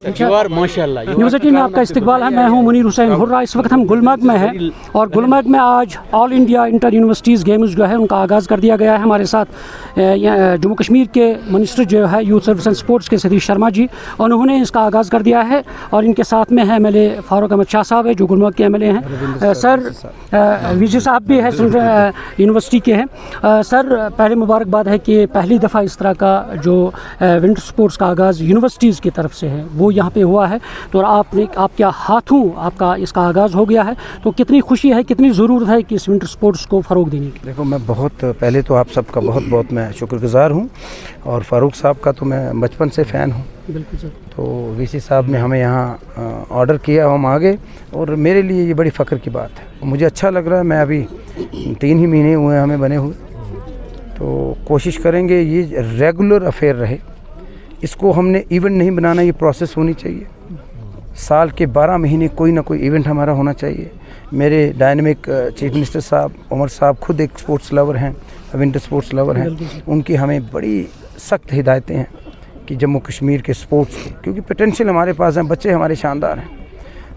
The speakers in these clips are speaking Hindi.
माशाल्लाह यूनिवर्सिटी में आपका इस्तकबाल है। मैं हूं मुनीर हुसैन हुर्रा। इस वक्त हम गुलमर्ग में हैं और गुलमर्ग में आज all India inter universities games जो है उनका आगाज़ कर दिया गया है। हमारे साथ जम्मू कश्मीर के मिनिस्टर जो है यूथ सर्विस एंड स्पोर्ट्स के सतीश शर्मा जी, उन्होंने इसका आगाज़ कर दिया है और इनके साथ में है MLA फारूक अहमद शाह साहब है जो गुलमर्ग के MLA हैं। सर VC साहब भी है यूनिवर्सिटी के हैं। सर पहले मुबारकबाद है कि पहली दफ़ा इस तरह का जो विंटर स्पोर्ट्स का आगाज़ यूनिवर्सिटीज़ की तरफ से है वो यहाँ पे हुआ है, तो आपके हाथों आपका इसका आगाज़ हो गया है, तो कितनी खुशी है, कितनी ज़रूरत है कि इस विंटर स्पोर्ट्स को फ़रोग देने की? देखो, मैं बहुत पहले तो आप सबका बहुत बहुत मैं शुक्रगुज़ार हूँ और फ़ारूक साहब का तो मैं बचपन से फ़ैन हूँ। बिल्कुल सर। तो VC साहब ने हमें यहाँ ऑर्डर किया, हम आ गए और मेरे लिए ये बड़ी फ़ख्र की बात है। मुझे अच्छा लग रहा है। मैं अभी 3 ही महीने हुए हमें बने हुए, तो कोशिश करेंगे ये रेगुलर अफेयर रहे। इसको हमने इवेंट नहीं बनाना, ये प्रोसेस होनी चाहिए। साल के 12 महीने कोई ना कोई इवेंट हमारा होना चाहिए। मेरे डायनेमिक चीफ मिनिस्टर साहब उमर साहब खुद एक स्पोर्ट्स लवर हैं, विंटर स्पोर्ट्स लवर हैं। उनकी हमें बड़ी सख्त हिदायतें हैं कि जम्मू कश्मीर के स्पोर्ट्स को, क्योंकि पोटेंशियल हमारे पास हैं, बच्चे हमारे शानदार हैं,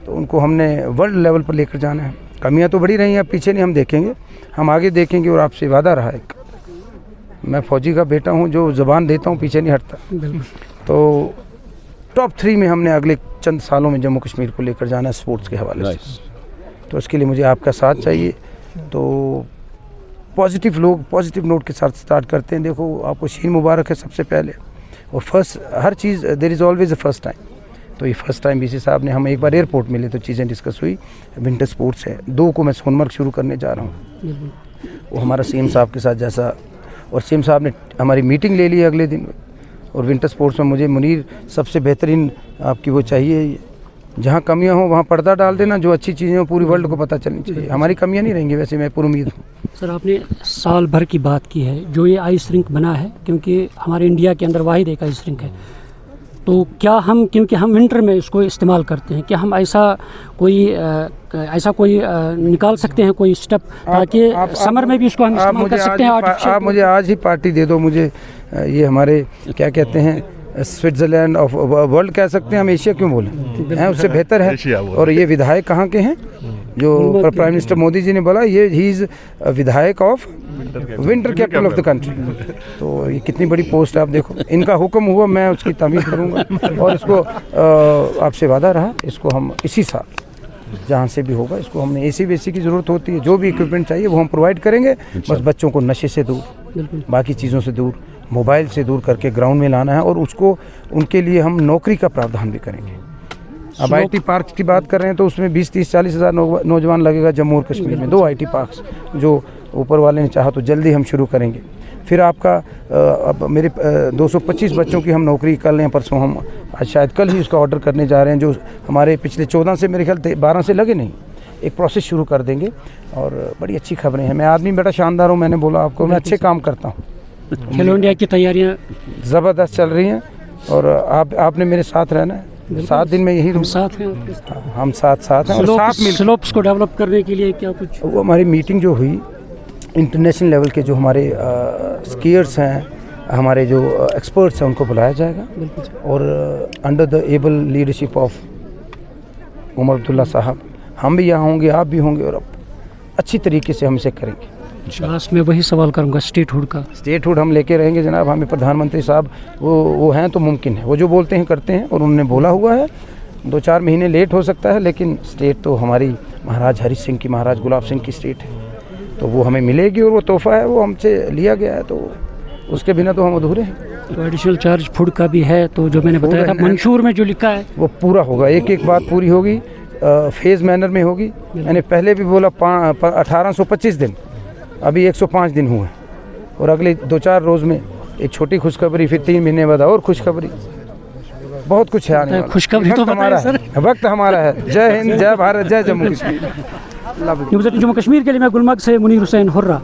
तो उनको हमने वर्ल्ड लेवल पर लेकर जाना है। कमियाँ तो बढ़ी रही हैं, पीछे नहीं हम देखेंगे, हम आगे देखेंगे। और आपसे वादा रहा एक, मैं फौजी का बेटा हूं, जो ज़बान देता हूं पीछे नहीं हटता। तो टॉप 3 में हमने अगले चंद सालों में जम्मू कश्मीर को लेकर जाना है स्पोर्ट्स के हवाले से। तो उसके लिए मुझे आपका साथ चाहिए। तो पॉजिटिव लोग पॉजिटिव नोट के साथ स्टार्ट करते हैं। देखो, आपको शीन मुबारक है सबसे पहले, और फर्स्ट हर चीज़ there is always a first time. तो ये फर्स्ट टाइम VC साहब ने, हम एक बार एयरपोर्ट मिले तो चीज़ें डिस्कस हुई। विंटर स्पोर्ट्स है। 2 को मैं सोनमर्ग शुरू करने जा रहा हूँ, वो हमारा CM साहब के साथ जैसा, और CM साहब ने हमारी मीटिंग ले ली अगले दिन। और विंटर स्पोर्ट्स में मुझे मुनीर सबसे बेहतरीन आपकी वो चाहिए, जहाँ कमियां हो वहाँ पर्दा डाल देना, जो अच्छी चीज़ें हो पूरी वर्ल्ड को पता चलनी चाहिए। हमारी कमियां नहीं रहेंगी, वैसे मैं पूरी उम्मीद हूँ। सर आपने साल भर की बात की है जो ये आइस रिंक बना है, क्योंकि हमारे इंडिया के अंदर वाहिद एक आइस रिंक है, तो क्या हम, क्योंकि हम विंटर में इसको इस्तेमाल करते हैं, क्या हम ऐसा कोई निकाल सकते हैं कोई स्टेप ताकि समर में भी इसको हम इस्तेमाल कर सकते हैं? आप मुझे आज ही पार्टी दे दो। मुझे ये हमारे क्या कहते हैं, स्विट्ज़रलैंड ऑफ वर्ल्ड कह सकते हैं, हम एशिया क्यों बोलें, हैं उससे बेहतर है। और ये विधायक कहाँ के हैं, जो प्राइम मिनिस्टर मोदी जी ने बोला, ये ही इज़ विधायक of winter capital of the country. तो ये कितनी बड़ी पोस्ट है, आप देखो। इनका हुक्म हुआ, मैं उसकी तामील करूँगा। और इसको आपसे वादा रहा, इसको हम इसी साल जहाँ से भी होगा, इसको हमने AC वेसी की ज़रूरत होती है, जो भी इक्विपमेंट चाहिए वो हम प्रोवाइड करेंगे। बस बच्चों को नशे से दूर, बाकी चीज़ों से दूर, मोबाइल से दूर करके ग्राउंड में लाना है। और उसको उनके लिए हम नौकरी का प्रावधान भी करेंगे। अब IT पार्क की बात कर रहे हैं तो उसमें 20, 30, 40 हज़ार नौजवान लगेगा जम्मू और कश्मीर में। 2 IT पार्क्स जो ऊपर वाले ने चाहा तो जल्दी हम शुरू करेंगे। फिर आपका अब मेरे 225 बच्चों की हम नौकरी कल या परसों, हम आज शायद कल ही उसका ऑर्डर करने जा रहे हैं, जो हमारे पिछले 14 से मेरे ख्याल 12 से लगे नहीं, एक प्रोसेस शुरू कर देंगे। और बड़ी अच्छी खबरें हैं। मैं आदमी बड़ा शानदार हूँ, मैंने बोला आपको, मैं अच्छे काम करता हूँ। खेलो इंडिया की तैयारियां ज़बरदस्त चल रही हैं और आपने मेरे साथ रहना है। 7 दिन में यही हम साथ हैं, हम साथ हैं। और स्लोप्स को डेवलप करने के लिए क्या कुछ, वो हमारी मीटिंग जो हुई इंटरनेशनल लेवल के जो हमारे स्कीयर्स हैं, हमारे जो एक्सपर्ट्स हैं, उनको बुलाया जाएगा। और under the able leadership of Omar Abdullah sahab, हम भी यहाँ होंगे, आप भी होंगे, और अच्छी तरीके से हम इसे करेंगे। लास्ट में वही सवाल करूंगा, स्टेटहुड का। स्टेटहुड हम लेके रहेंगे जनाब। हमें प्रधानमंत्री साहब वो हैं तो मुमकिन है, वो जो बोलते हैं करते हैं, और उन्होंने बोला हुआ है। 2-4 महीने लेट हो सकता है, लेकिन स्टेट तो हमारी महाराज हरी सिंह की, महाराज गुलाब सिंह की स्टेट है, तो वो हमें मिलेगी। और वो तोहफा है, वो हमसे लिया गया है, तो उसके बिना तो हम अधूरे हैं। तो एडिशनल चार्ज फूड का भी है, तो जो मैंने बताया था मंशूर में जो लिखा है वो पूरा होगा, एक बात पूरी होगी, फेज़ मैनर में होगी। मैंने पहले भी बोला 1825 दिन, अभी 105 दिन हुए, और अगले 2-4 रोज़ में एक छोटी खुशखबरी, फिर 3 महीने बाद और खुशखबरी। बहुत कुछ है आने वाला। खुशखबरी तो हमारा है, वक्त हमारा है। जय हिंद, जय भारत, जय जम्मू कश्मीर। जम्मू कश्मीर के लिए मैं गुलमर्ग से मुनीर हुसैन हुर्रा।